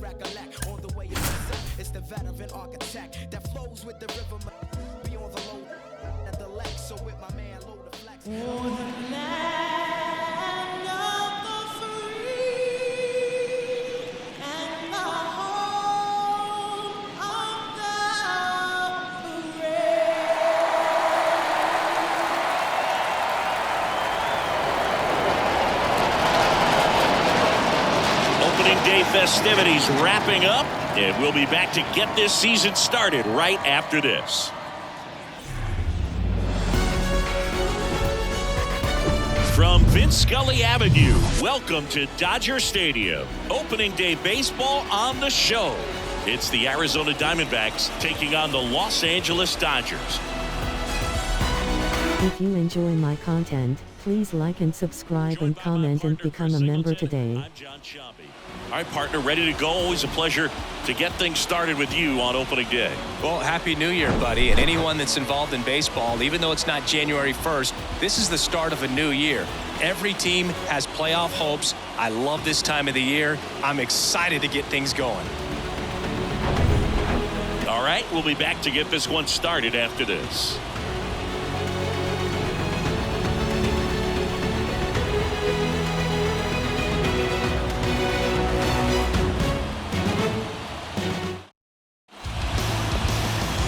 recollect on the way it's the veteran architect that flows with the river. Be on the low at the lake, so with my man low the flex. For the land of the free and the home of the brave. Opening day festivities wrapping up, and we'll be back to get this season started right after this. From Vince Scully Avenue, welcome to Dodger Stadium. Opening day baseball on the show. It's the Arizona Diamondbacks taking on the Los Angeles Dodgers. If you enjoy my content, please like and subscribe and comment and become a member today. I'm John Shambi. All right, partner, ready to go. Always a pleasure to get things started with you on opening day. Well, Happy New Year, buddy. And anyone that's involved in baseball, even though it's not January 1st, this is the start of a new year. Every team has playoff hopes. I love this time of the year. I'm excited to get things going. All right, we'll be back to get this one started after this.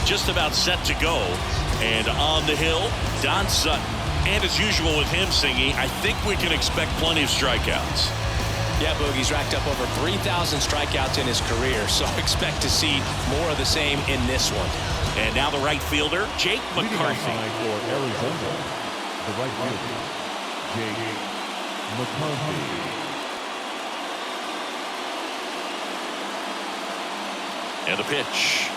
Just about set to go, and on the hill, Don Sutton. And as usual with him singing, I think we can expect plenty of strikeouts. Yeah, Boogie's racked up over 3,000 strikeouts in his career, so expect to see more of the same in this one. And now the right fielder, Jake McCarthy. For Arizona, the right fielder, Jake McCarthy. And the pitch.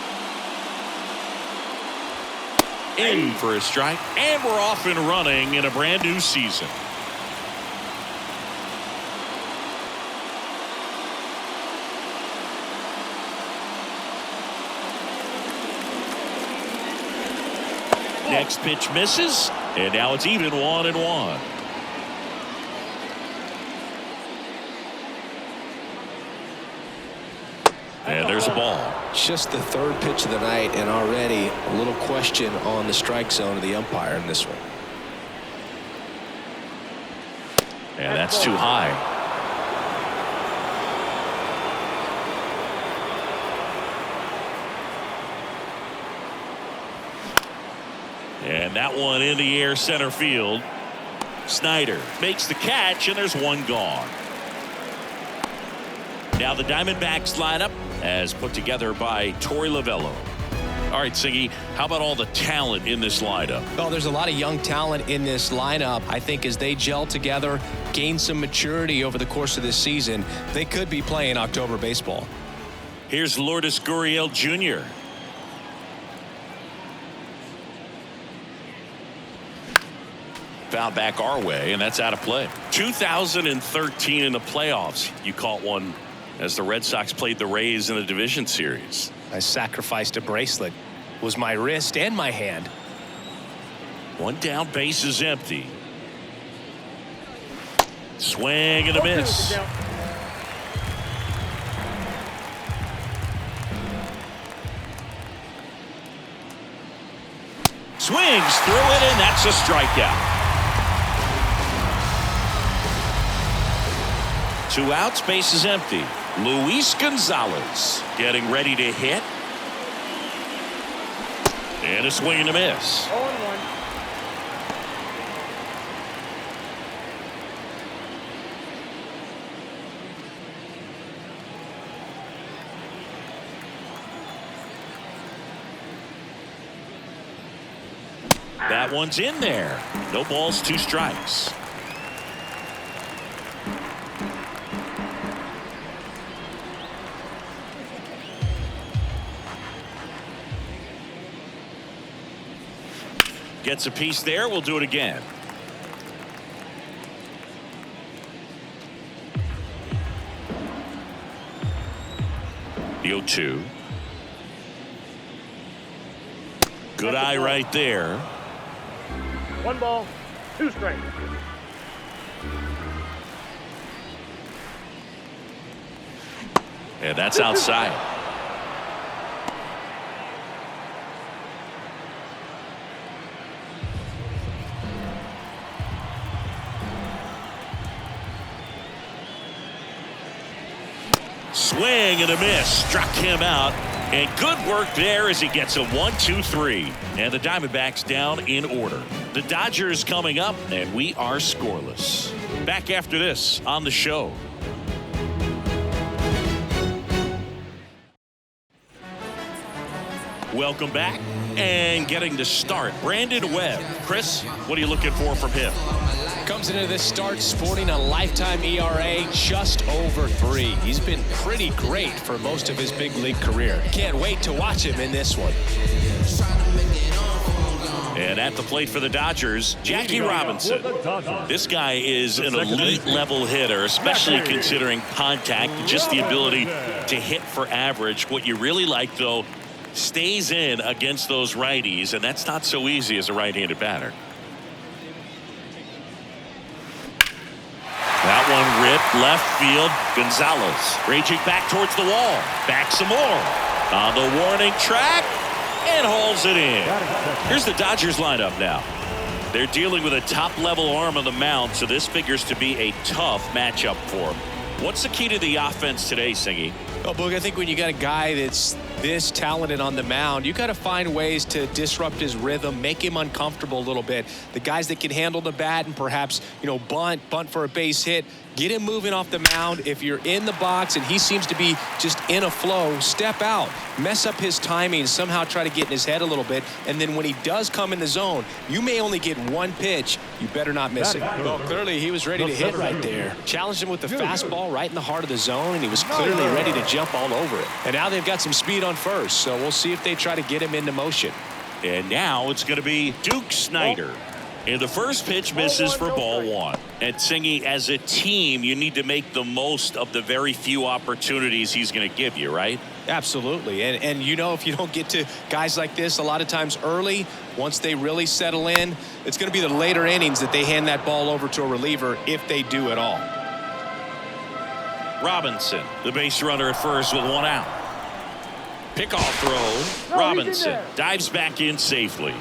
In for a strike, and we're off and running in a brand new season. Next pitch misses, and now it's even 1-1. And there's a ball. Just the third pitch of the night, and already a little question on the strike zone of the umpire in this one. And that's too high. And that one in the air center field. Snyder makes the catch, and there's one gone. Now the Diamondbacks lineup as put together by Torey Lovello. All right, Siggy, how about all the talent in this lineup? Well, there's a lot of young talent in this lineup. I think as they gel together, gain some maturity over the course of this season, they could be playing October baseball. Here's Lourdes Gurriel Jr. Foul back our way, and that's out of play. 2013 in the playoffs, you caught one as the Red Sox played the Rays in the division series. I sacrificed a bracelet. It was my wrist and my hand. One down, base is empty. Swing and a miss. Swings through it, and that's a strikeout. 2 outs, base is empty. Luis Gonzalez getting ready to hit. And a swing and a miss. 0-1. That one's in there. No balls, 2 strikes. Gets a piece there. We'll do it again. The 0-2. Good eye right there. 1 ball, 2 strikes. And that's outside. Swing and a miss. Struck him out. And good work there as he gets a 1-2-3. And the Diamondbacks down in order. The Dodgers coming up, and we are scoreless. Back after this on the show. Welcome back. And getting to start, Brandon Webb. Chris, what are you looking for from him? Comes into this start sporting a lifetime ERA just over 3. He's been pretty great for most of his big league career. Can't wait to watch him in this one. And at the plate for the Dodgers, Jackie Robinson. This guy is an elite level hitter, especially considering contact, just the ability to hit for average. What you really like, though, stays in against those righties, and that's not so easy as a right-handed batter. That one ripped left field. Gonzalez raging back towards the wall. Back some more. On the warning track. And hauls it in. Here's the Dodgers lineup now. They're dealing with a top-level arm on the mound, so this figures to be a tough matchup for them. What's the key to the offense today, Singy? Oh, Boog, I think when you got a guy that's this talented on the mound, you got to find ways to disrupt his rhythm, make him uncomfortable a little bit. The guys that can handle the bat and perhaps, bunt for a base hit, get him moving off the mound. If you're in the box and he seems to be just in a flow, step out, mess up his timing, somehow try to get in his head a little bit. And then when he does come in the zone, you may only get one pitch. You better not miss it. Well, clearly he was ready to hit right there. Challenged him with the fastball right in the heart of the zone, and he was clearly ready to jump all over it. And now they've got some speed on first, so we'll see if they try to get him into motion. And now it's going to be Duke Snider. And the first pitch misses for ball 1. And Singy, as a team, you need to make the most of the very few opportunities he's going to give you, right? Absolutely. And if you don't get to guys like this a lot of times early, once they really settle in, it's going to be the later innings that they hand that ball over to a reliever if they do at all. Robinson, the base runner at first with 1 out. Pickoff throw. Robinson dives back in safely.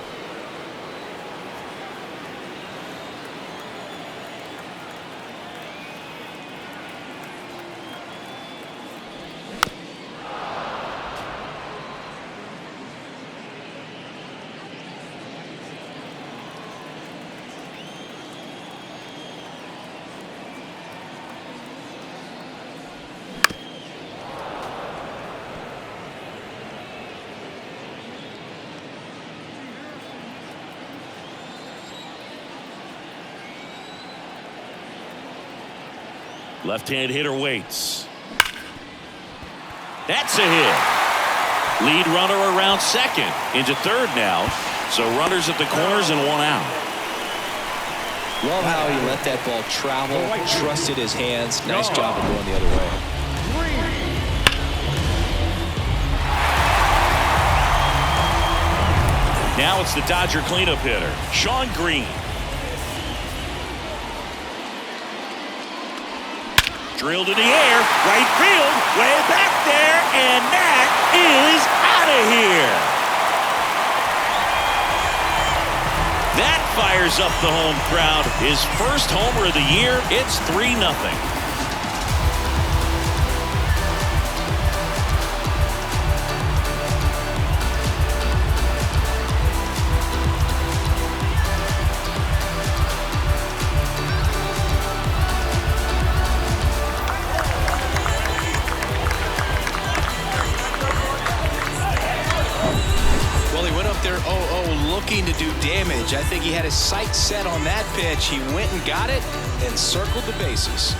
Left-hand hitter waits. That's a hit. Lead runner around second. Into third now. So runners at the corners and 1 out. Love how he let that ball travel, trusted his hands. Nice job of going the other way. Now it's the Dodger cleanup hitter, Sean Green. Drilled in the air, right field, way back there, and that is out of here. That fires up the home crowd. His first homer of the year. It's 3-0. Looking to do damage. I think he had his sights set on that pitch. He went and got it and circled the bases.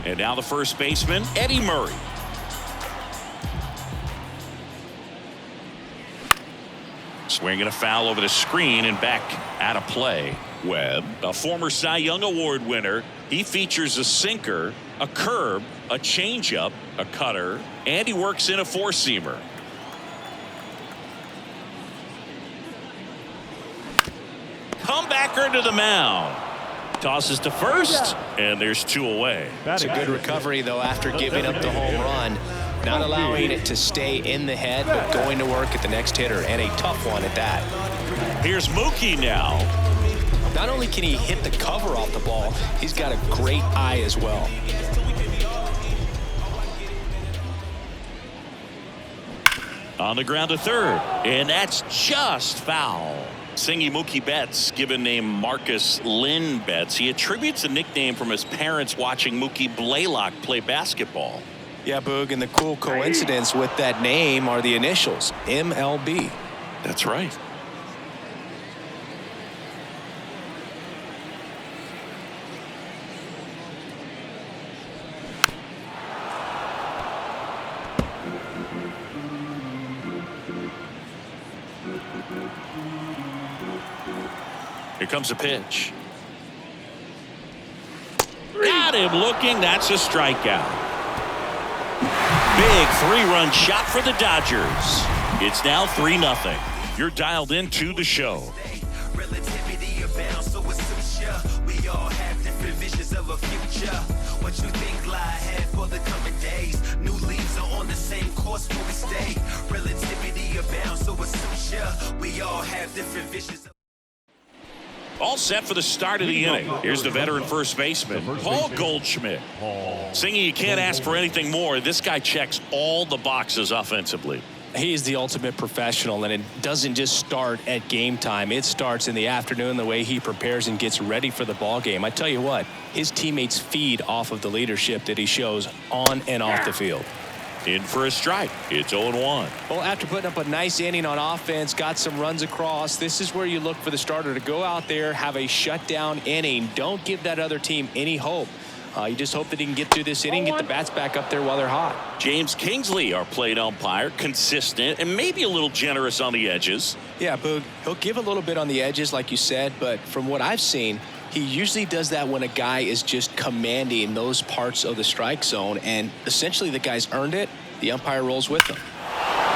And now the first baseman, Eddie Murray. Swinging a foul over the screen and back out of play. Webb, a former Cy Young Award winner, he features a sinker, a curve, a changeup, a cutter, and he works in a four-seamer. comebacker to the mound. Tosses to first, and there's 2 away. It's a good recovery, though, after giving up the home run. Not allowing it to stay in the head, but going to work at the next hitter, and a tough one at that. Here's Mookie now. Not only can he hit the cover off the ball, he's got a great eye as well. On the ground to third, and that's just foul. Singy Mookie Betts, given name Marcus Lynn Betts. He attributes a nickname from his parents watching Mookie Blaylock play basketball. Yeah, Boog, and the cool coincidence with that name are the initials, MLB. That's right. Here comes a pitch. Got him looking. That's a strikeout. Big 3-run shot for the Dodgers. It's now 3-0. You're dialed into the show. Relativity abounds, so it suits ya. We all have different visions of a future. What you think lie ahead for the coming days? New leaves are on the same course where we stay. Relativity abounds, so it suits ya. We all have different visions. All set for the start of the inning. Here's the veteran first baseman, Paul Goldschmidt. Singing, you can't ask for anything more. This guy checks all the boxes offensively. He is the ultimate professional, and it doesn't just start at game time. It starts in the afternoon, the way he prepares and gets ready for the ball game. I tell you what, his teammates feed off of the leadership that he shows on and off the field. In for a strike. It's 0-1. Well, after putting up a nice inning on offense, got some runs across, this is where you look for the starter to go out there, have a shutdown inning. Don't give that other team any hope. You just hope that he can get through this inning, get the bats back up there while they're hot. James Kingsley, our plate umpire, consistent and maybe a little generous on the edges. Yeah, Boog, he'll give a little bit on the edges, like you said, but from what I've seen, he usually does that when a guy is just commanding those parts of the strike zone, and essentially the guy's earned it. The umpire rolls with him.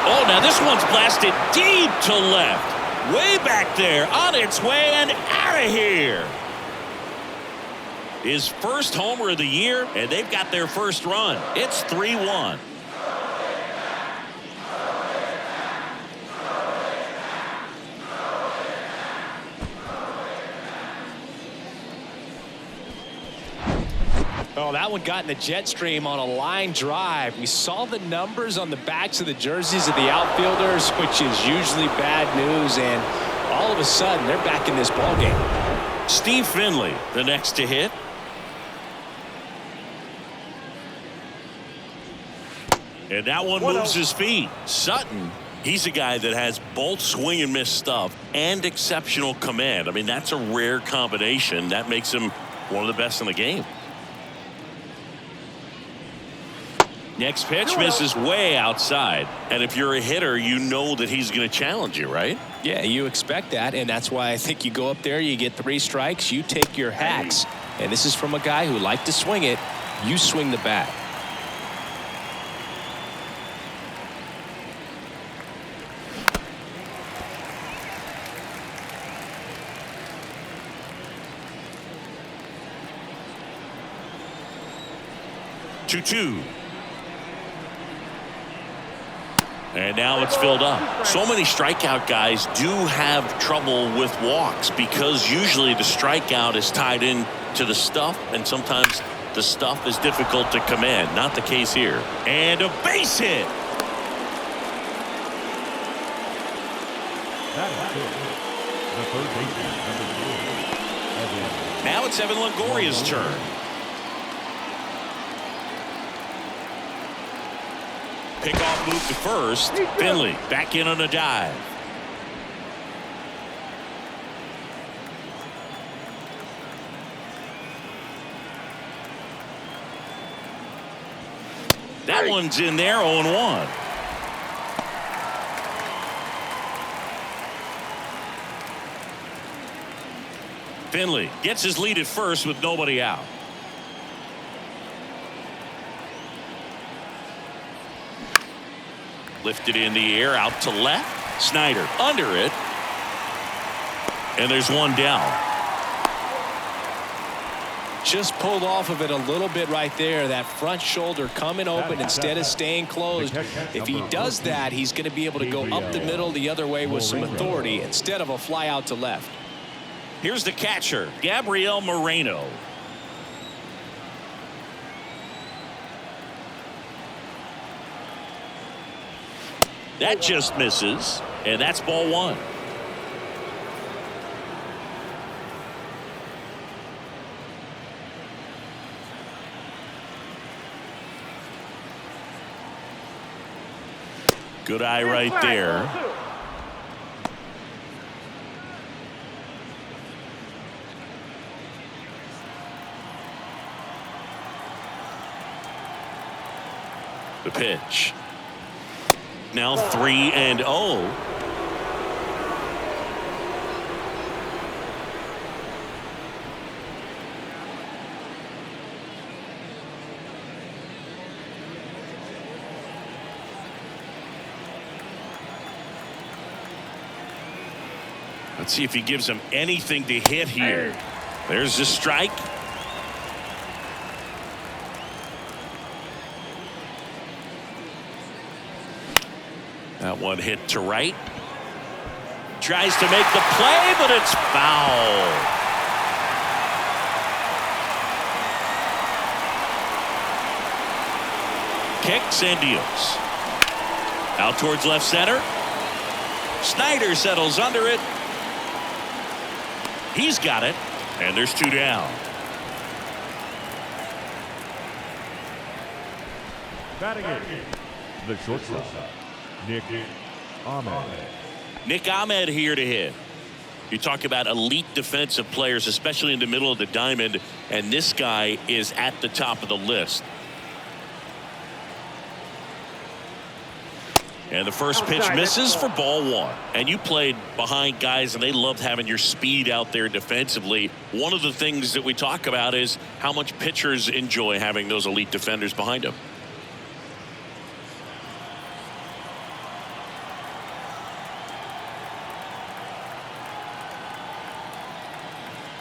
Oh, now this one's blasted deep to left. Way back there, on its way and out of here. His first homer of the year, and they've got their first run. It's 3-1. Oh, that one got in the jet stream on a line drive. We saw the numbers on the backs of the jerseys of the outfielders, which is usually bad news, and all of a sudden they're back in this ball game. Steve Finley, the next to hit. And that one moves his feet. Sutton, he's a guy that has both swing and miss stuff and exceptional command. I mean, that's a rare combination. That makes him one of the best in the game. Next pitch misses way outside. And if you're a hitter, you know that he's going to challenge you, right? Yeah, you expect that, and that's why I think you go up there, you get 3 strikes, you take your hacks. And this is from a guy who liked to swing it. You swing the bat. Two. And now it's filled up. So many strikeout guys do have trouble with walks because usually the strikeout is tied in to the stuff, and sometimes the stuff is difficult to command. Not the case here. And a base hit. That is it. The third baseman, number 4. Now it's Evan Longoria's turn. Pickoff move to first. Finley back in on a dive. That one's in there, 0-1. Finley gets his lead at first with nobody out. Lifted in the air, out to left. Snyder under it. And there's one down. Just pulled off of it a little bit right there. That front shoulder coming open instead of staying closed. If he does that, he's going to be able to go up the middle the other way with some authority instead of a fly out to left. Here's the catcher, Gabriel Moreno. That just misses, and that's ball one. Good eye right there. The pitch. Now 3-0. Let's see if he gives him anything to hit here. There's the strike. That one hit to right. Tries to make the play, but it's foul. Kicks and deals. Out towards left center. Snyder settles under it. He's got it, and there's two down. Batting it, the shortstop, Nick Ahmed. Nick Ahmed here to hit. You talk about elite defensive players, especially in the middle of the diamond, and this guy is at the top of the list. And the first pitch misses for ball one. And you played behind guys, and they loved having your speed out there defensively. One of the things that we talk about is how much pitchers enjoy having those elite defenders behind them.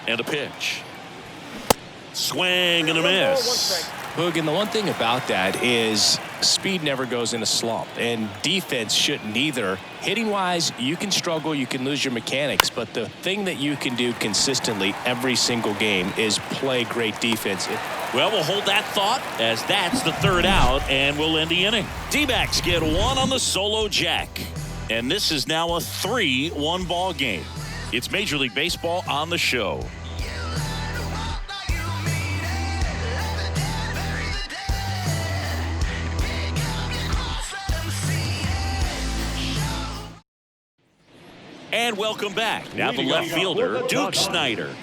And a pitch. Swing and a miss. Boog, and the one thing about that is speed never goes in a slump, and defense shouldn't either. Hitting wise, you can struggle, you can lose your mechanics, but the thing that you can do consistently every single game is play great defense. Well, we'll hold that thought as that's the third out, and we'll end the inning. D-backs get one on the solo jack, and this is now a 3-1 ball game. It's Major League Baseball on the show. And welcome back. Now the left fielder, Duke Snyder.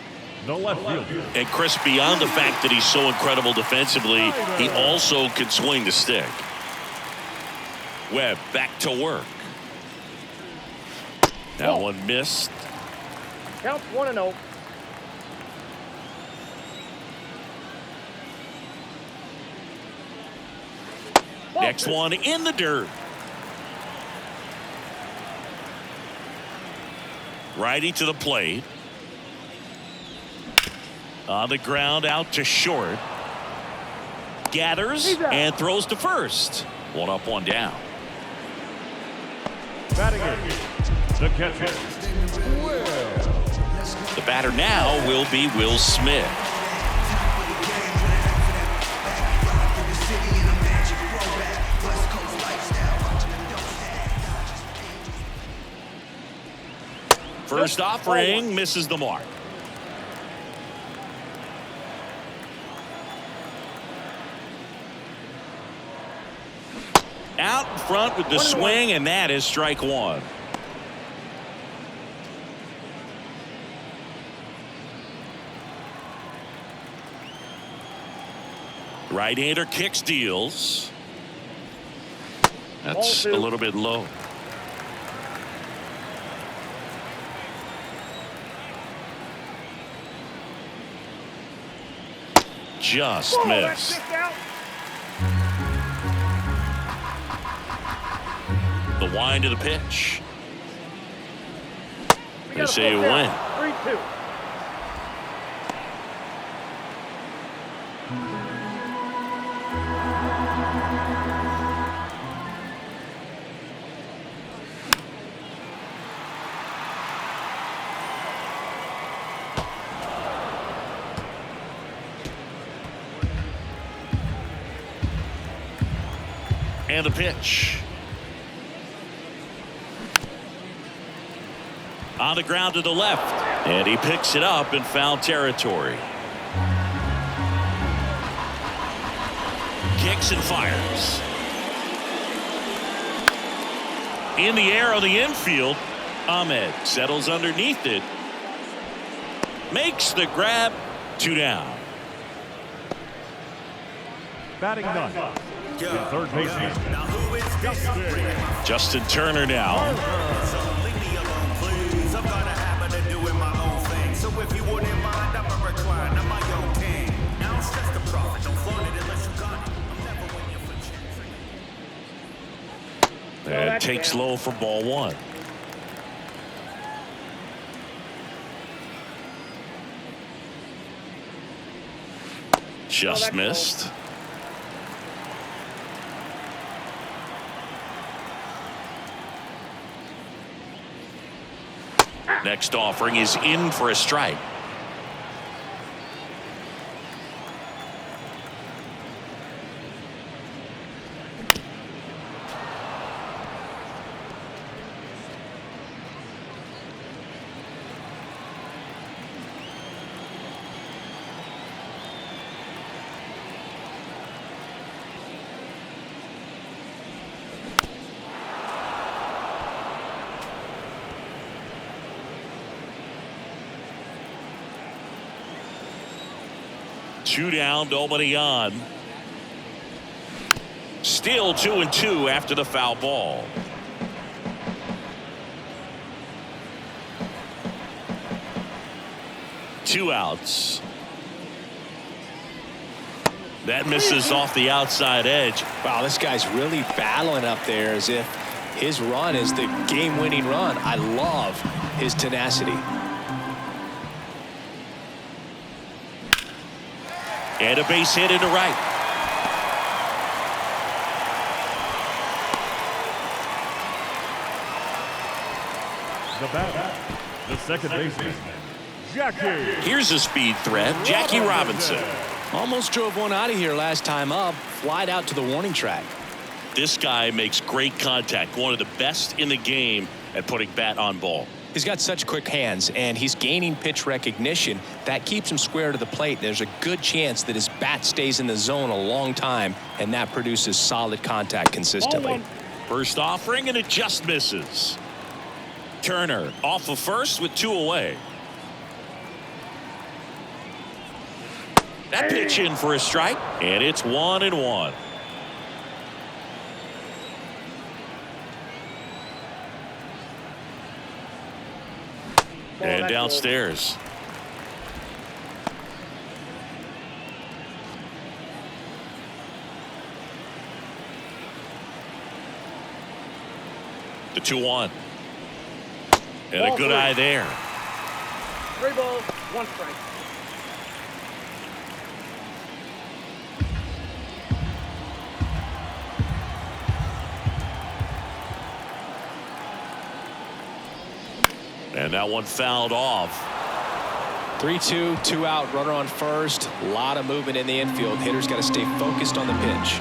No left fielder. And Chris, beyond the fact that he's so incredible defensively, he also can swing the stick. Webb back to work. That one missed. Counts 1-0. Next one in the dirt. Righty to the plate. On the ground out to short. Gathers and throws to first. One up, one down. Batting it, the catcher, The batter now will be Will Smith. First offering misses the mark. Out in front with the swing, and that is strike one. Right-hander kicks, deals. That's a little bit low. Just missed. The wind of the pitch. They say a win. 2. And the pitch. On the ground to the left. And he picks it up in foul territory. Kicks and fires. In the air on the infield. Ahmed settles underneath it. Makes the grab. 2 down. Batting ninth. The third baseman. Justin Turner now. And takes low for ball 1. Just missed. Next offering is in for a strike. Two down, nobody on. Still 2-2 after the foul ball. Two outs. That misses off the outside edge. Wow, this guy's really battling up there as if his run is the game-winning run. I love his tenacity. And a base hit into right. The batter, the second baseman, Jackie. Here's a speed threat, Jackie Robinson. Almost drove one out of here last time up. Flied out to the warning track. This guy makes great contact. One of the best in the game at putting bat on ball. He's got such quick hands, and he's gaining pitch recognition. That keeps him square to the plate. There's a good chance that his bat stays in the zone a long time, and that produces solid contact consistently. First offering, and it just misses. Turner off of first with 2 away. That pitch in for a strike, and it's 1-1. And downstairs. The 2-1. And a good eye there. 3 balls, 1 strike. And that one fouled off. 3-2, 2 out, runner on first. A lot of movement in the infield. Hitter's got to stay focused on the pitch.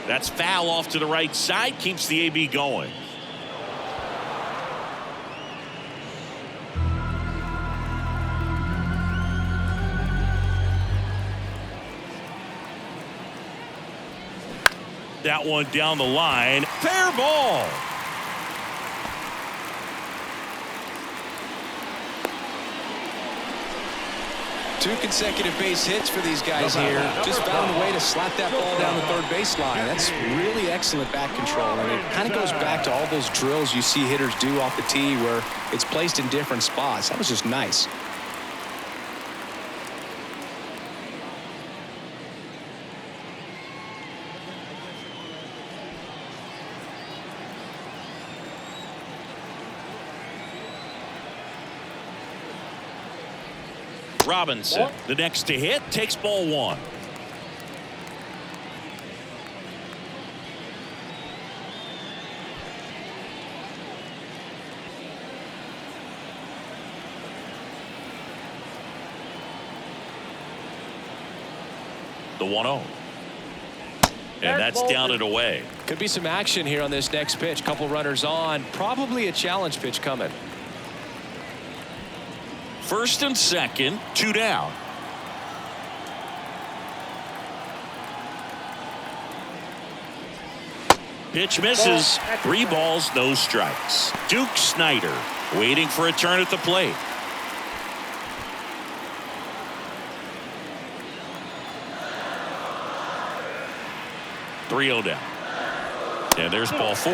That's foul off to the right side. Keeps the AB going. That one down the line. Fair ball. Two consecutive base hits for these guys here. Just found a way to slap that ball down the third baseline. That's really excellent bat control. And it kind of goes back to all those drills you see hitters do off the tee where it's placed in different spots. That was just nice. Robinson, the next to hit, takes ball one. The 1-0. And that's down and away. Could be some action here on this next pitch. Couple runners on. Probably a challenge pitch coming. First and second, 2 down. Pitch misses. 3 balls, no strikes. Duke Snyder waiting for a turn at the plate. .3-0 down. And there's ball 4.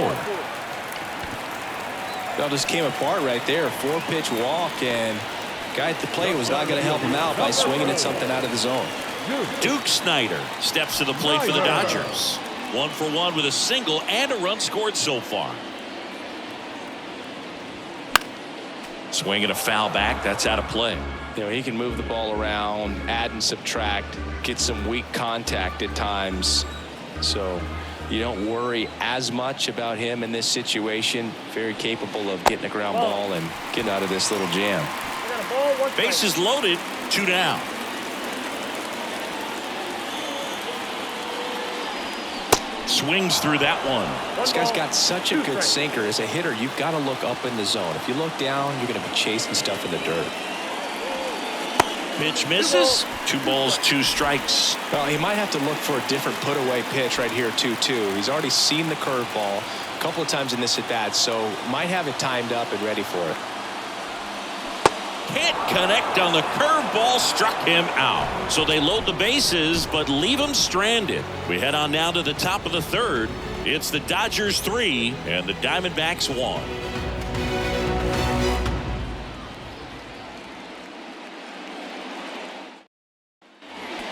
That just came apart right there. 4-pitch walk, and guy at the plate was not going to help him out by swinging at something out of the zone. Duke Snyder steps to the plate for the Dodgers. 1 for 1 with a single and a run scored so far. Swing and a foul back. That's out of play. You know, he can move the ball around, add and subtract, get some weak contact at times. So you don't worry as much about him in this situation. Very capable of getting a ground ball and getting out of this little jam. Bases loaded, 2 down. Swings through that one. This guy's got such a good sinker. As a hitter, you've got to look up in the zone. If you look down, you're going to be chasing stuff in the dirt. Pitch misses. 2 balls, 2 strikes. Well, he might have to look for a different put-away pitch right here, 2-2. He's already seen the curveball a couple of times in this at-bat, so might have it timed up and ready for it. Can't connect on the curveball, struck him out. So they load the bases, but leave him stranded. We head on now to the top of the 3rd. It's the Dodgers 3 and the Diamondbacks 1.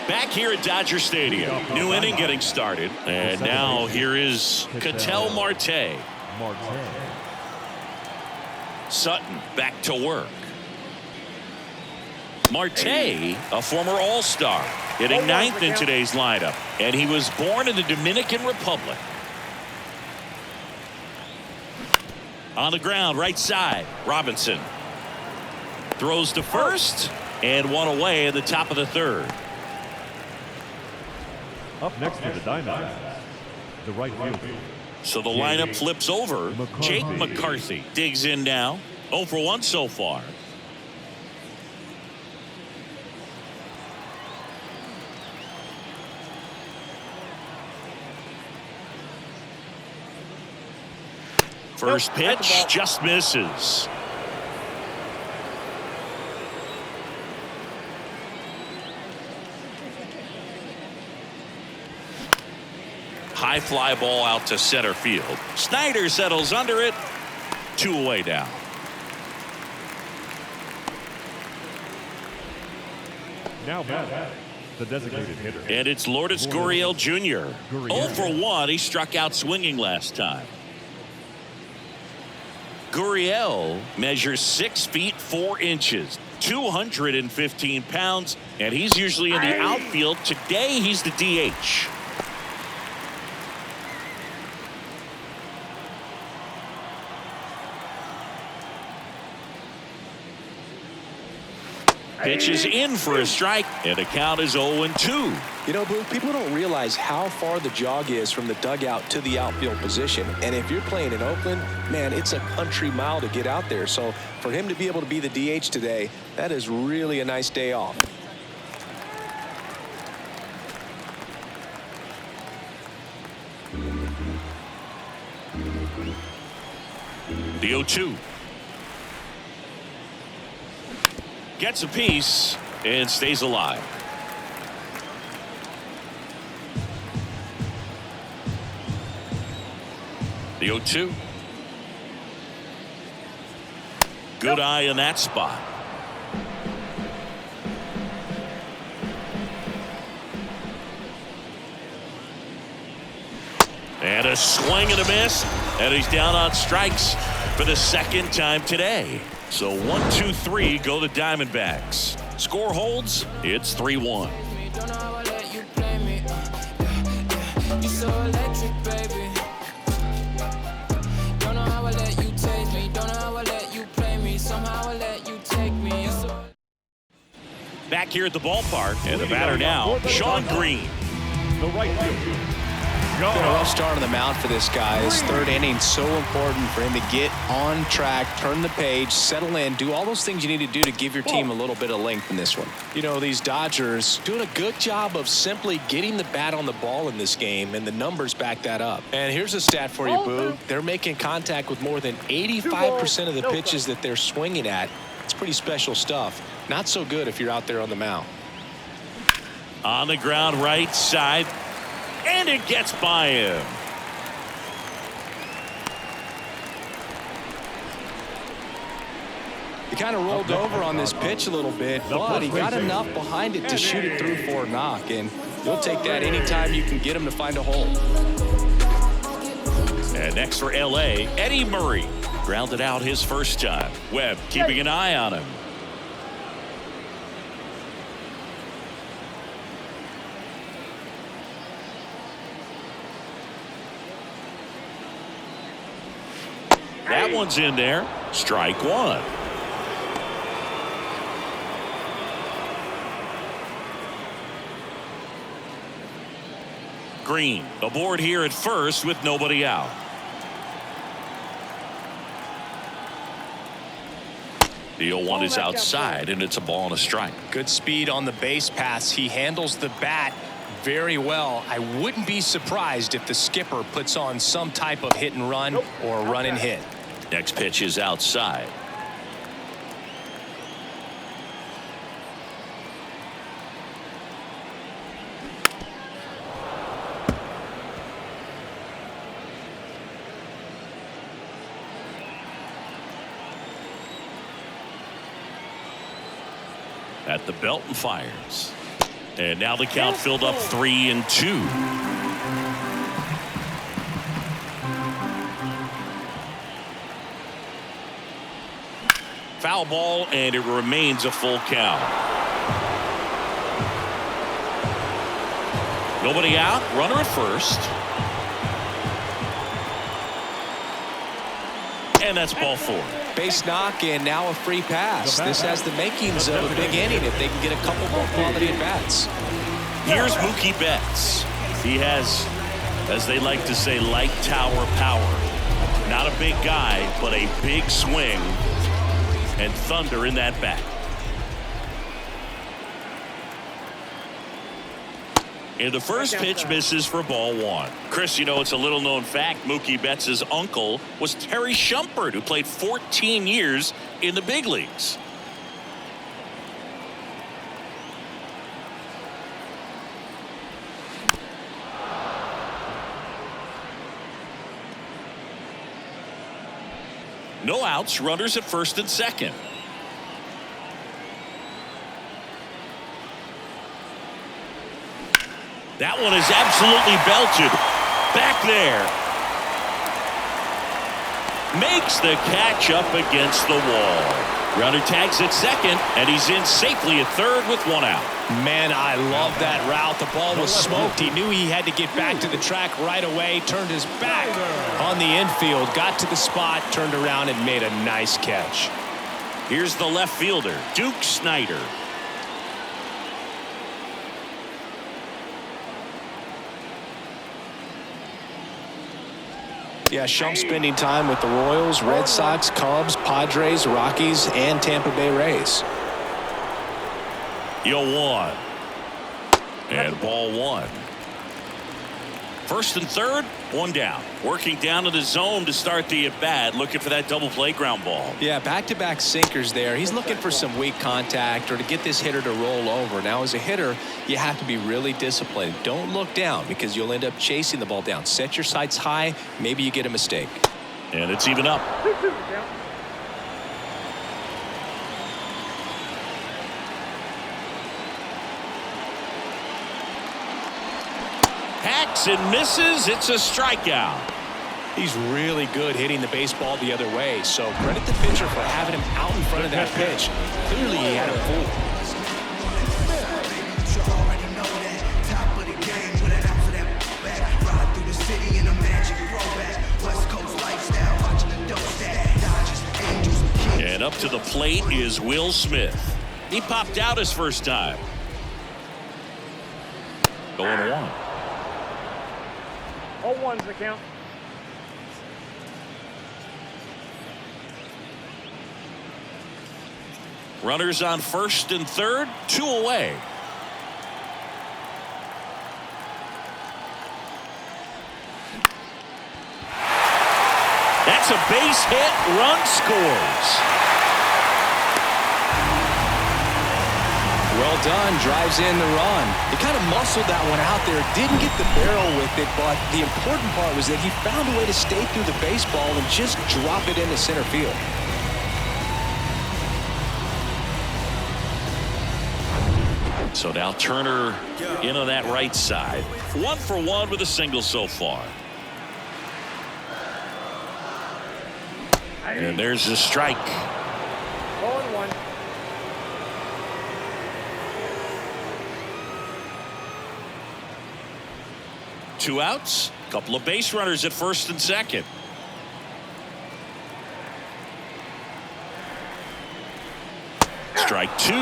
Back here at Dodger Stadium. New inning getting started. And now here is Ketel Marte. Sutton back to work. Marte, a former All-Star, hitting 9th in today's lineup. And he was born in the Dominican Republic. On the ground, right side, Robinson. Throws to first, and 1 away in the top of the 3rd. Up next to the Diamondbacks, the right fielder. So the lineup flips over. Jake McCarthy digs in now. 0 for 1 so far. First pitch just misses. High fly ball out to center field. Snyder settles under it. 2 away down. Now batting, the designated hitter. And it's Lourdes Gurriel Jr. 0 for 1. He struck out swinging last time. Gurriel measures 6 feet 4 inches, 215 pounds, and he's usually in the outfield. Today he's the DH. Pitch is in for a strike, and the count is 0-2. You know, Boo, people don't realize how far the jog is from the dugout to the outfield position. And if you're playing in Oakland, man, it's a country mile to get out there. So for him to be able to be the DH today, that is really a nice day off. The 0-2. Gets a piece and stays alive. The 0-2. Good eye in that spot. And a swing and a miss, and he's down on strikes for the 2nd time today. So 1, 2, 3 go the Diamondbacks. Score holds. It's 3-1. Don't know how I let you play me. You so electric, baby. Don't know how I let you take me. Don't know how I let you play me. Somehow I let you take me. Back here at the ballpark, and the batter now, Sean Green. The right fielder, Been a rough start on the mound for this guy. His third inning, so important for him to get on track, turn the page, settle in, do all those things you need to do to give your team a little bit of length in this one. You know, these Dodgers doing a good job of simply getting the bat on the ball in this game, and the numbers back that up. And here's a stat for you, Boog. They're making contact with more than 85% of the pitches that they're swinging at. It's pretty special stuff. Not so good if you're out there on the mound. On the ground, right side. And it gets by him. He kind of rolled over on this pitch a little bit, but he got enough behind it to shoot it through for a knock, and you'll take that anytime you can get him to find a hole. And next for LA, Eddie Murray. Grounded out his first time. Webb keeping an eye on him. That one's in there. Strike one. Green aboard here at first with nobody out. The 0-1 is outside, and it's a ball and a strike. Good speed on the base pass. He handles the bat very well. I wouldn't be surprised if the skipper puts on some type of hit and run or run and hit. Next pitch is outside. At the belt and fires. And now the count filled up 3-2. Foul ball, and it remains a full count. Nobody out. Runner at first. And that's ball four. Base knock, and now a free pass. This has the makings of a big inning if they can get a couple more quality at bats. Here's Mookie Betts. He has, as they like to say, light tower power. Not a big guy, but a big swing and thunder in that bat. And the first pitch misses for ball one. Chris, you know, it's a little known fact. Mookie Betts' uncle was Terry Shumpert, who played 14 years in the big leagues. No outs, runners at first and second. That one is absolutely belted. Back there. Makes the catch up against the wall. Runner tags at second, and he's in safely at third with one out. Man, I love that route. The ball was smoked. He knew he had to get back to the track right away. Turned his back on the infield. Got to the spot, turned around, and made a nice catch. Here's the left fielder, Duke Snider. Yeah, Shump spending time with the Royals, Red Sox, Cubs, Padres, Rockies, and Tampa Bay Rays. 0-1. And ball one. First and third, one down. Working down to the zone to start the at-bat, looking for that double play ground ball. Yeah, back-to-back sinkers there. He's looking for some weak contact or to get this hitter to roll over. Now, as a hitter, you have to be really disciplined. Don't look down because you'll end up chasing the ball down. Set your sights high. Maybe you get a mistake. And it's even up. Hacks and misses. It's a strikeout. He's really good hitting the baseball the other way. So credit the pitcher for having him out in front of that pitch. Clearly he had him fooled. And up to the plate is Will Smith. He popped out his first time. 0-1. All ones the count. Runners on first and third, 2 away. That's a base hit. Run scores. Well done. Drives in the run. He kind of muscled that one out there. Didn't get the barrel with it, but the important part was that he found a way to stay through the baseball and just drop it into center field. So now Turner in on that right side. 1 for 1 with a single so far. And there's the strike. 0-1. Two outs. Couple of base runners at first and second. Strike 2.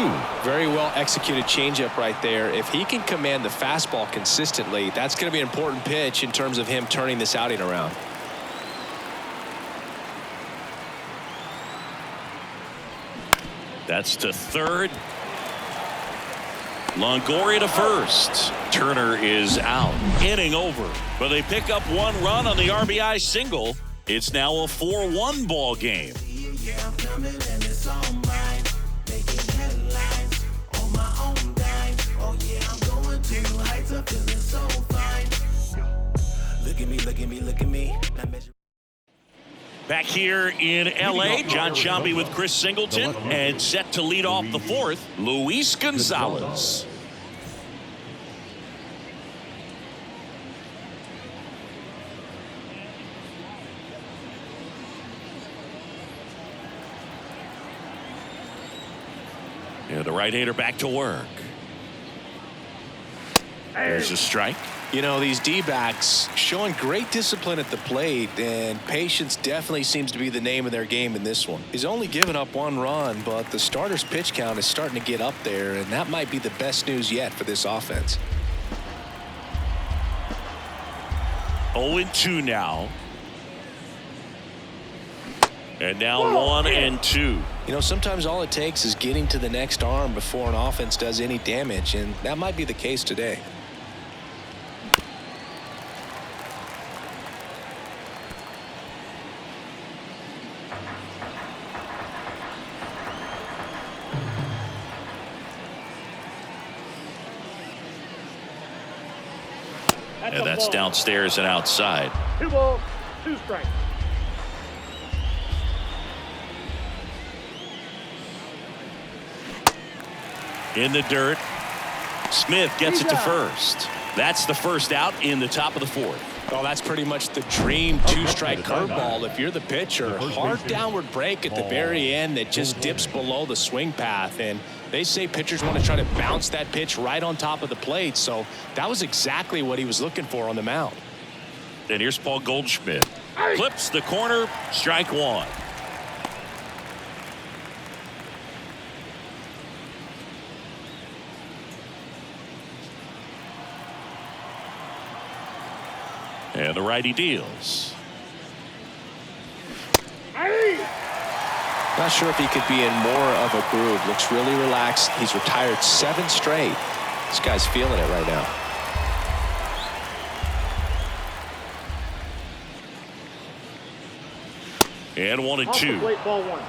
Very well executed changeup right there. If he can command the fastball consistently, that's going to be an important pitch in terms of him turning this outing around. That's to third. Longoria to first. Turner is out. Inning over. But they pick up 1 run on the RBI single. It's now a 4-1 ball game. Look at me. Back here in L.A., John Sciambi with Chris Singleton, and set to lead off the fourth, Luis Gonzalez. Yeah, the right-hander back to work. There's a strike. You know, these D-backs showing great discipline at the plate, and patience definitely seems to be the name of their game in this one. He's only given up 1 run, but the starter's pitch count is starting to get up there, and that might be the best news yet for this offense. 0-2 now. And now 1-2. You know, sometimes all it takes is getting to the next arm before an offense does any damage, and that might be the case today. And that's downstairs and outside. 2 balls, 2 strikes. In the dirt. Smith gets it to first. That's the first out in the top of the fourth. Well, that's pretty much the dream 2-strike curveball. If you're the pitcher, hard downward break at the very end that just dips below the swing path. And they say pitchers want to try to bounce that pitch right on top of the plate. So that was exactly what he was looking for on the mound. And here's Paul Goldschmidt. Clips the corner. Strike 1. And the righty deals. Not sure if he could be in more of a groove. Looks really relaxed. He's retired 7 straight. This guy's feeling it right now. And 1-2. Off the plate, ball 1.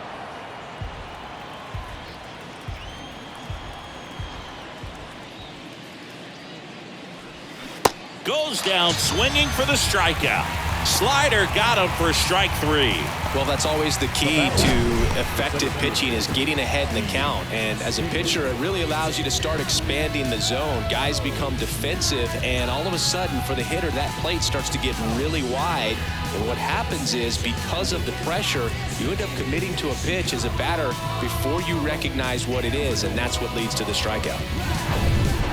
Goes down swinging for the strikeout. Slider got him for strike 3. Well, that's always the key to effective pitching, is getting ahead in the count. And as a pitcher, it really allows you to start expanding the zone. Guys become defensive, and all of a sudden, for the hitter, that plate starts to get really wide. And what happens is, because of the pressure, you end up committing to a pitch as a batter before you recognize what it is, and that's what leads to the strikeout.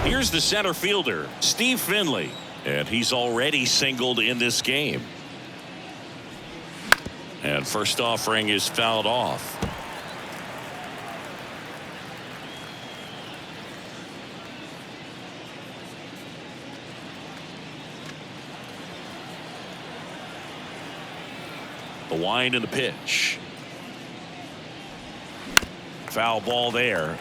Here's the center fielder, Steve Finley. And he's already singled in this game. And first offering is fouled off. wind in the pitch. Foul ball there.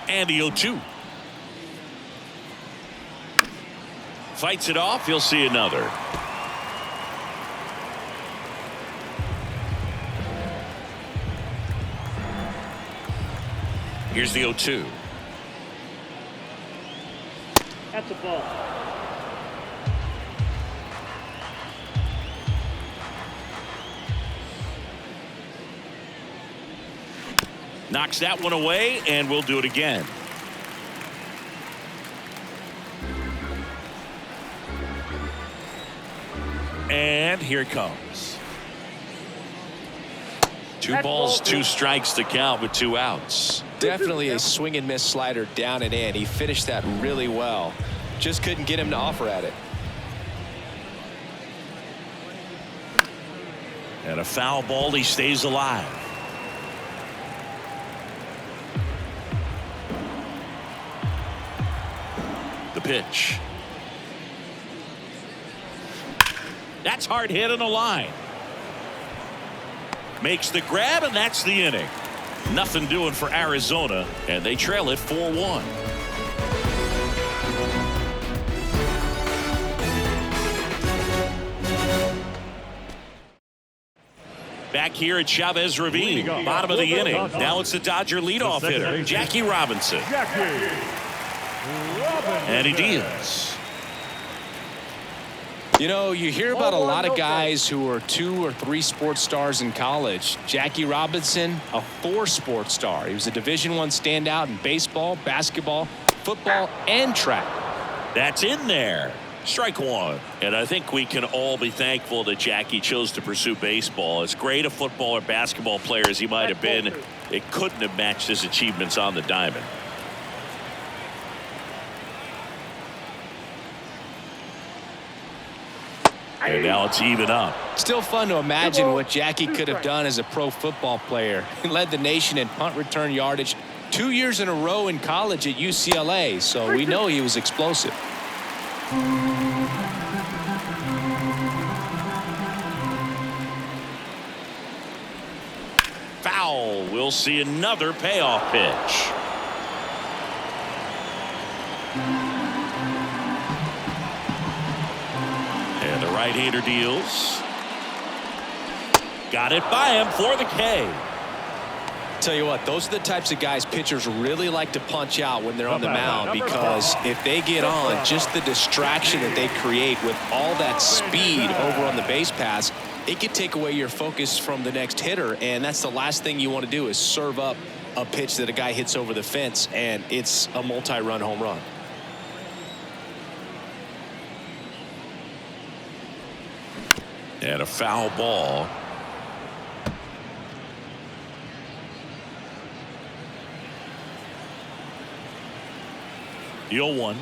And the 0-2. Fights it off. He'll see another. Here's the 0-2. That's a ball. Knocks that one away, and we'll do it again. And here it comes. 2 balls, 2 strikes to count with 2 outs. Definitely a swing and miss slider down and in. He finished that really well. Just couldn't get him to offer at it. And a foul ball. He stays alive. The pitch. That's hard hit on the line. Makes the grab, and that's the inning. Nothing doing for Arizona, and they trail it 4-1. Back here at Chavez Ravine, bottom of the inning. Now it's the Dodger leadoff hitter, Jackie Robinson. And he deals. You know, you hear about a lot of guys who are 2 or 3 sports stars in college. Jackie Robinson, a 4 sports star. He was a Division I standout in baseball, basketball, football, and track. That's in there. Strike 1. And I think we can all be thankful that Jackie chose to pursue baseball. As great a football or basketball player as he might have been, it couldn't have matched his achievements on the diamond. And now it's even up. Still fun to imagine what Jackie could have done as a pro football player. He led the nation in punt return yardage 2 years in a row in college at UCLA, so we know he was explosive. Foul. We'll see another payoff pitch. And the right-hander deals. Got it by him for the K. Tell you what, those are the types of guys pitchers really like to punch out when they're on the mound, because if they get on, just the distraction that they create with all that speed over on the base pass, it could take away your focus from the next hitter, and that's the last thing you want to do is serve up a pitch that a guy hits over the fence and it's a multi-run home run. And a foul ball. The 0-1.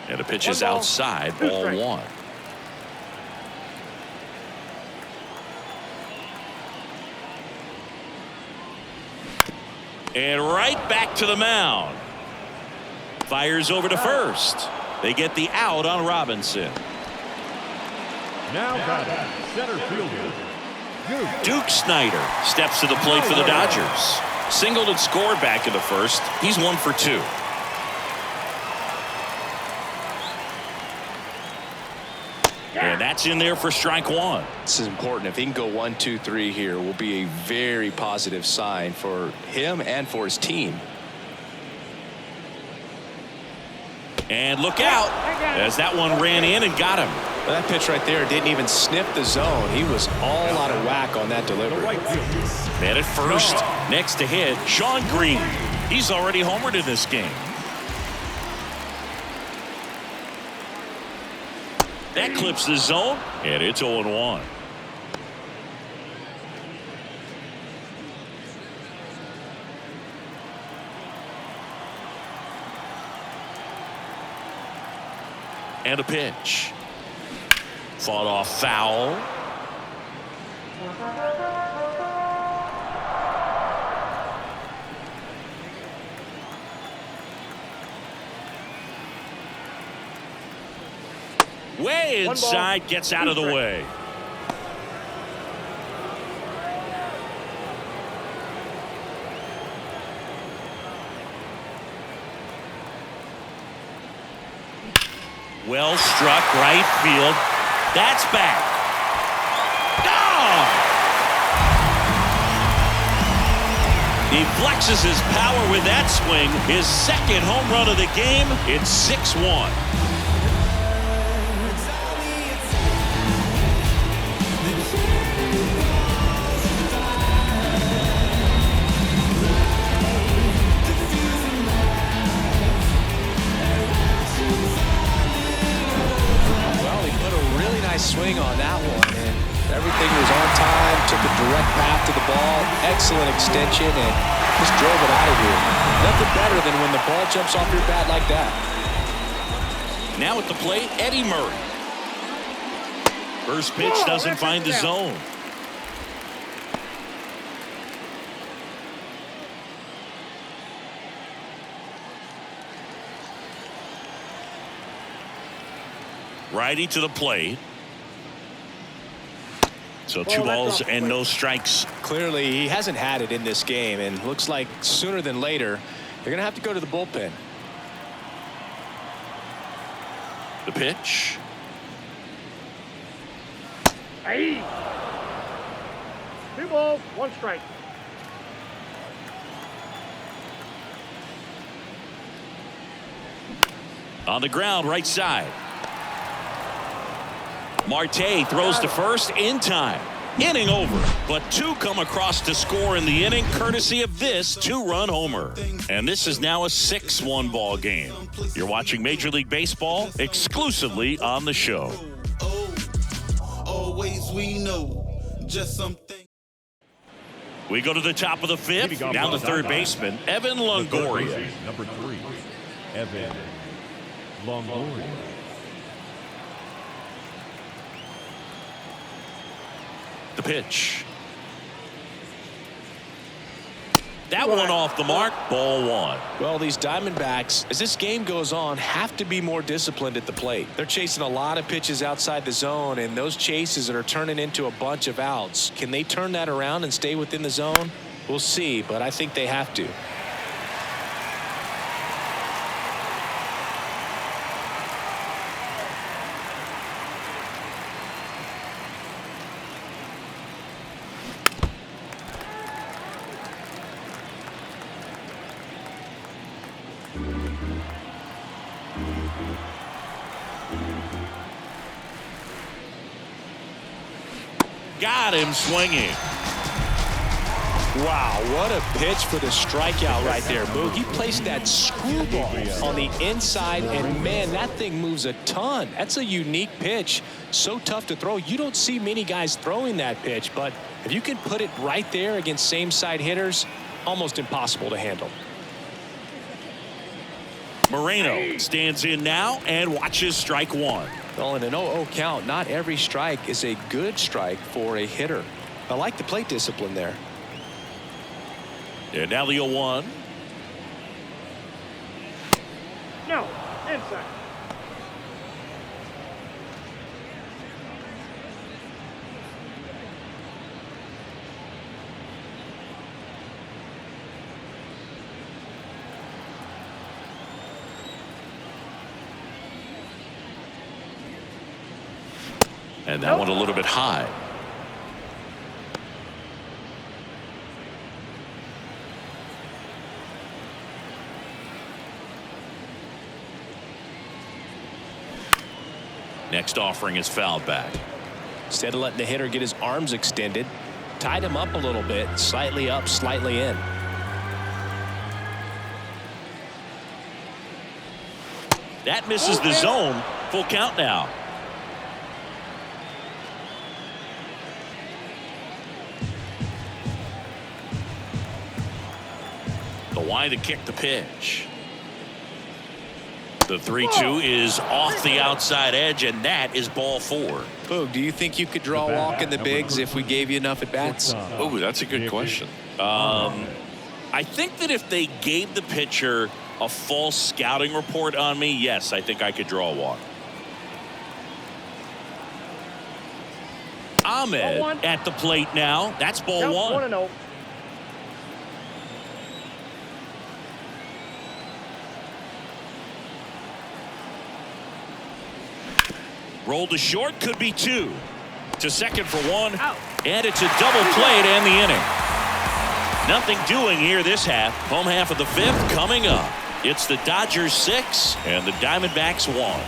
And the pitch is outside, ball 1. And right back to the mound. Fires over to first. They get the out on Robinson. Now batting, center fielder, Duke Snyder steps to the plate for the Dodgers. Singled and scored back in the first. He's 1 for 2. And that's in there for strike 1. This is important. If he can go 1, 2, 3 here, will be a very positive sign for him and for his team. And look out as that one ran in and got him. That pitch right there didn't even sniff the zone. He was all out of whack on that delivery. Man at first, next to hit, Sean Green. He's already homered in this game. That clips the zone, and it's 0-1. And a pitch. Fought off foul. Way inside, gets out of the way. Well struck, right field. That's back. Gone! He flexes his power with that swing. His second home run of the game. It's 6-1. Swing on that one, and everything was on time, took a direct path to the ball, excellent extension, and just drove it out of here. Nothing better than when the ball jumps off your bat like that. Now at the plate, Eddie Murray. First pitch doesn't find the zone. Righty to the plate. So 2 balls and no strikes. Clearly, he hasn't had it in this game, and looks like sooner than later, they're going to have to go to the bullpen. The pitch. Hey. 2 balls, 1 strike. On the ground, right side. Marte throws to first in time. Inning over, but 2 come across to score in the inning, courtesy of this 2-run homer. And this is now a 6-1 ball game. You're watching Major League Baseball exclusively on the show. Always we know just something. We go to the top of the 5th. Down to third baseman, Evan Longoria. Number 3, Evan Longoria. The pitch. That one off the mark. Ball 1. Well, these Diamondbacks, as this game goes on, have to be more disciplined at the plate. They're chasing a lot of pitches outside the zone, and those chases that are turning into a bunch of outs. Can they turn that around and stay within the zone? We'll see, but I think they have to. Got him swinging. Wow, what a pitch for the strikeout right there, Boo. He placed that screwball on the inside, and man, that thing moves a ton. That's a unique pitch. So tough to throw. You don't see many guys throwing that pitch, but if you can put it right there against same-side hitters, almost impossible to handle. Moreno stands in now and watches strike 1. Well, in an 0-0 count, not every strike is a good strike for a hitter. I like the plate discipline there. And now the 0-1. No, inside. And that one a little bit high. Next offering is fouled back. Instead of letting the hitter get his arms extended, tied him up a little bit, slightly up, slightly in. That misses the zone. Full count now. The wide to kick the pitch. The 3-2 is off the outside edge, and that is ball 4. Boog, do you think you could draw a walk in the bigs if we gave you enough at-bats? Oh, that's a good question. I think that if they gave the pitcher a false scouting report on me, yes, I think I could draw a walk. Ahmed at the plate now. That's ball 1. 1-0. Rolled to short, could be 2. To second for 1. Out. And it's a double play to end the inning. Nothing doing here this half. Home half of the 5th coming up. It's the Dodgers 6 and the Diamondbacks 1.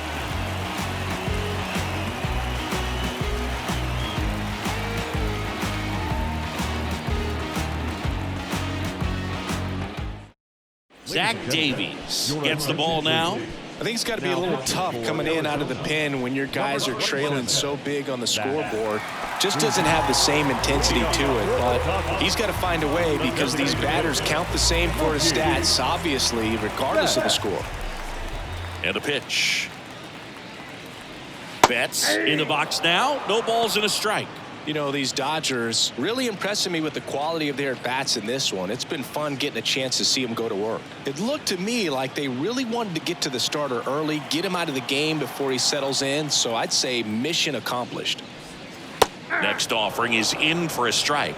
Zach Davies gets the ball now. I think it's got to be a little tough coming in out of the pen when your guys are trailing so big on the scoreboard. Just doesn't have the same intensity to it, but he's got to find a way because these batters count the same for his stats, obviously, regardless of the score. And a pitch. Betts in the box now. No balls and a strike. You know, these Dodgers really impressing me with the quality of their bats in this one. It's been fun getting a chance to see them go to work. It looked to me like they really wanted to get to the starter early, get him out of the game before he settles in. So I'd say mission accomplished. Next offering is in for a strike.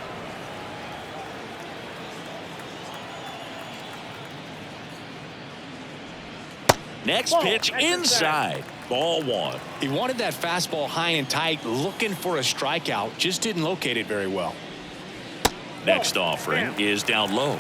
Next pitch inside. Ball 1. He wanted that fastball high and tight, looking for a strikeout. Just didn't locate it very well. Next offering is down low.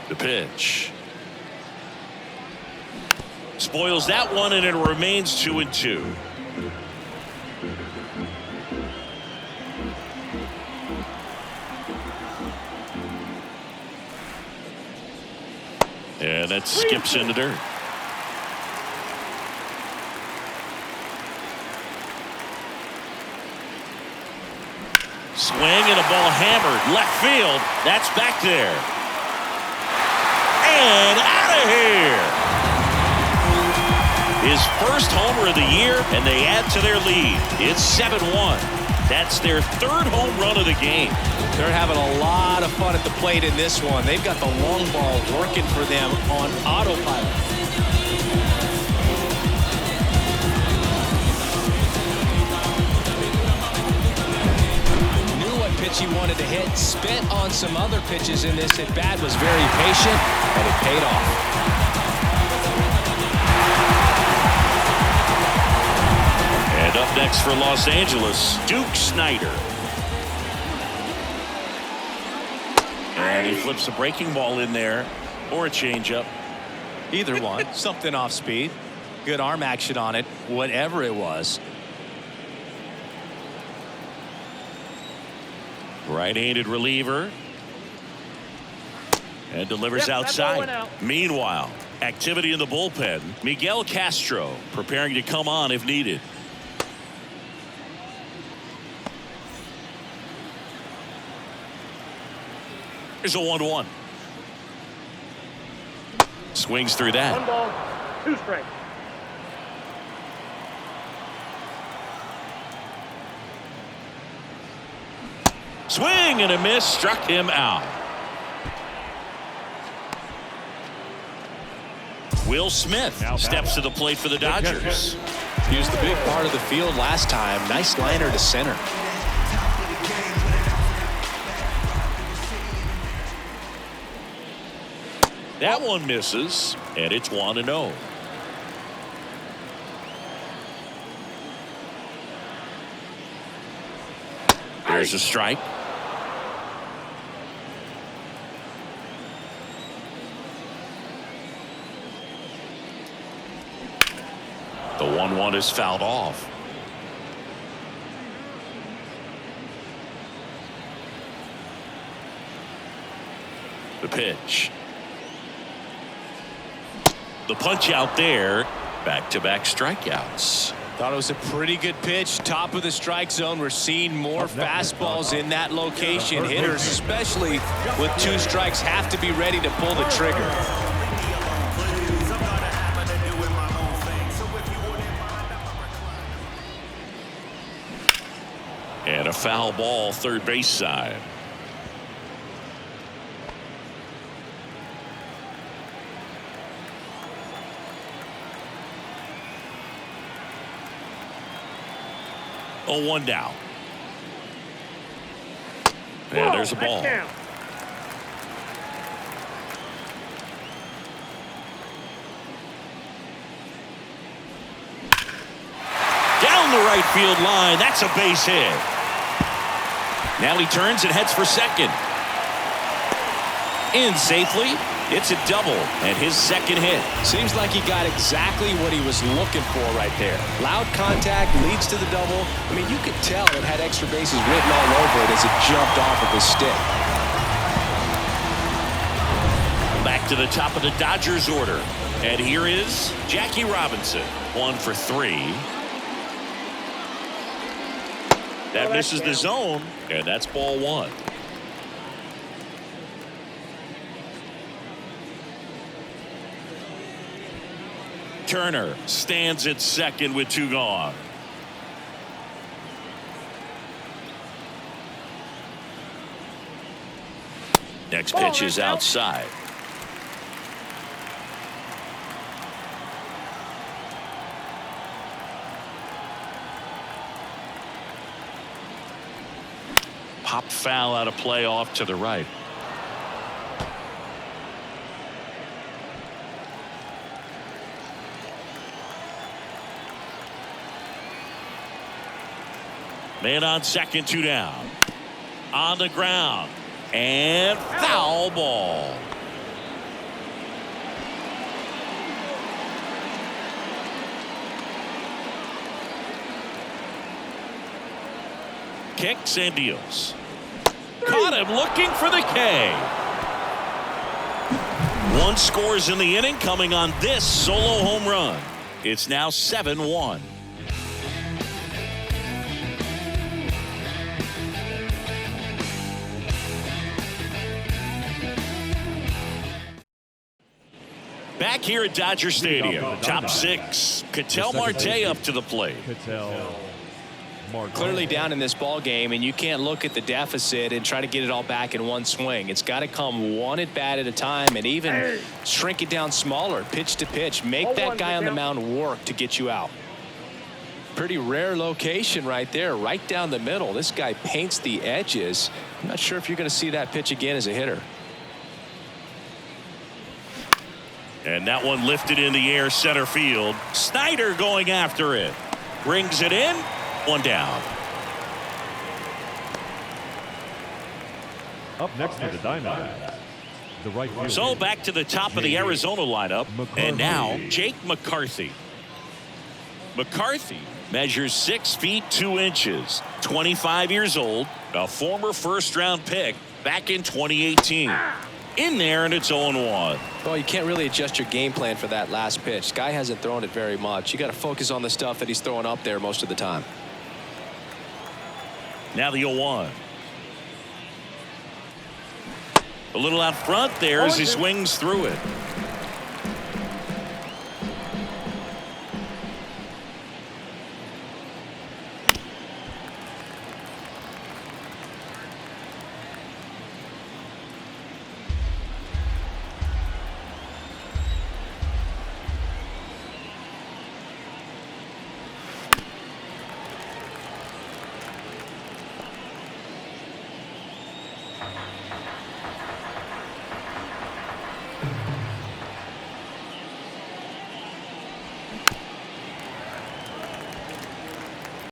The pitch. Spoils that one, and it remains 2-2. And that skips in the dirt. Swing and a ball hammered left field. That's back there. And out of here. His first homer of the year, and they add to their lead. It's 7-1. That's their 3rd home run of the game. They're having a lot of fun at the plate in this one. They've got the long ball working for them on autopilot. Knew what pitch he wanted to hit. Spent on some other pitches in this at bat. Was very patient, and it paid off. And up next for Los Angeles, Duke Snider. And he flips a breaking ball in there, or a changeup. Either one. Something off speed. Good arm action on it, whatever it was. Right-handed reliever. And delivers outside. Meanwhile, activity in the bullpen. Miguel Castro preparing to come on if needed. Here's a 1-1. Swings through that. 1 ball, 2 strikes. Swing and a miss, struck him out. Will Smith steps to the plate for the Dodgers. He was the big part of the field last time. Nice liner to center. That one misses, and it's 1-0. There's a strike. The 1-1 is fouled off. The pitch. The punch out there. Back-to-back strikeouts. Thought it was a pretty good pitch. Top of the strike zone. We're seeing more fastballs in that location. Hitters, especially with 2 strikes, have to be ready to pull the trigger. And a foul ball, third base side. Oh, 1 down. And there's a ball. Down the right field line. That's a base hit. Now he turns and heads for second. In safely. It's a double and his second hit. Seems like he got exactly what he was looking for right there. Loud contact leads to the double. I mean, you could tell it had extra bases written all over it as it jumped off of his stick. Back to the top of the Dodgers order. And here is Jackie Robinson. 1 for 3. That misses the zone, and that's ball 1. Turner stands at second with 2 gone. Next pitch is outside. Pop foul out of play off to the right. Man on second, 2 down. On the ground. And foul ball. Kicks and deals. Caught him looking for the K. 1 scores in the inning, coming on this solo home run. It's now 7-1. Back here at Dodger Stadium, top 6. Ketel Marte up to the plate. Clearly down in this ball game, and you can't look at the deficit and try to get it all back in one swing. It's got to come 1 at bat at a time, and even shrink it down smaller, pitch to pitch. Make that guy on the mound work to get you out. Pretty rare location right there, right down the middle. This guy paints the edges. I'm not sure if you're going to see that pitch again as a hitter. And that one lifted in the air, center field. Snyder going after it. Brings it in. 1 down. Up next for the Diamondbacks, the right fielder. So back to the top of the Arizona lineup. And now Jake McCarthy. McCarthy measures 6 feet 2 inches. 25 years old. A former first-round pick back in 2018. In there, and it's 0-1. Well, you can't really adjust your game plan for that last pitch. Guy hasn't thrown it very much. You got to focus on the stuff that he's throwing up there most of the time. Now the 0-1. A little out front there as he swings through it.